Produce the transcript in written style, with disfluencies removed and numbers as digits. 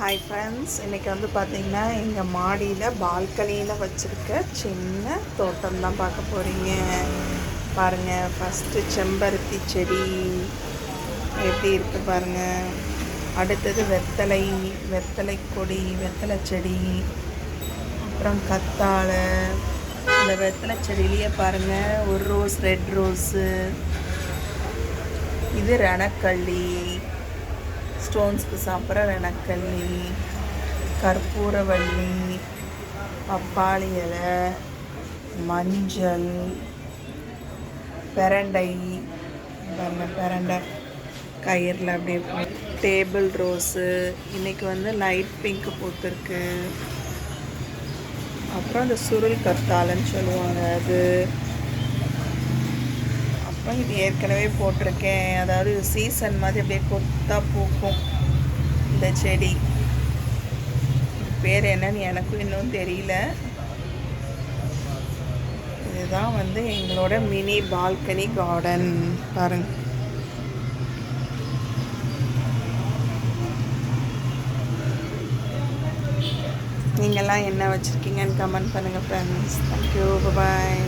Hi friends, இன்றைக்கி வந்து பார்த்திங்கன்னா எங்கள் மாடியில் பால்கனியில் வச்சுருக்க சின்ன தோட்டம் தான் பார்க்க போகிறீங்க. பாருங்கள், ஃபஸ்ட்டு செம்பருத்தி செடி எப்படி இருக்குது பாருங்கள். அடுத்தது வெத்தலை கொடி, வெத்தலை செடி, அப்புறம் கத்தாழை. இந்த வெத்தலை செடியிலேயே பாருங்கள், ஒரு ரோஸ், ரெட் ரோஸு, இது ரணக்கள்ளி, ஸ்டோன்ஸ்க்கு சாப்பிட்ற ரணக்கல்லி, கற்பூரவள்ளி, பப்பாளி இலை, மஞ்சள், பிரண்டை, பிரண்டை கயிறில் அப்படியே, டேபிள் ரோஸு, இன்றைக்கி வந்து லைட் பிங்க் பூத்துருக்கு. அப்புறம் இந்த சுருள் கத்தாழைன்னு சொல்லுவாங்க அது. அப்புறம் இது ஏற்கனவே போட்டிருக்கேன், அதாவது சீசன் மாதிரி அப்படியே கொத்தாக பூக்கும் இந்த செடி. பேர் என்னன்னு எனக்கும் இன்னும் தெரியல. இதுதான் வந்து எங்களோட மினி பால்கனி கார்டன் பாருங்க. நீங்கள்லாம் என்ன வச்சுருக்கீங்கன்னு கமெண்ட் பண்ணுங்கள் ஃப்ரெண்ட்ஸ். தேங்க்யூ, பாய்.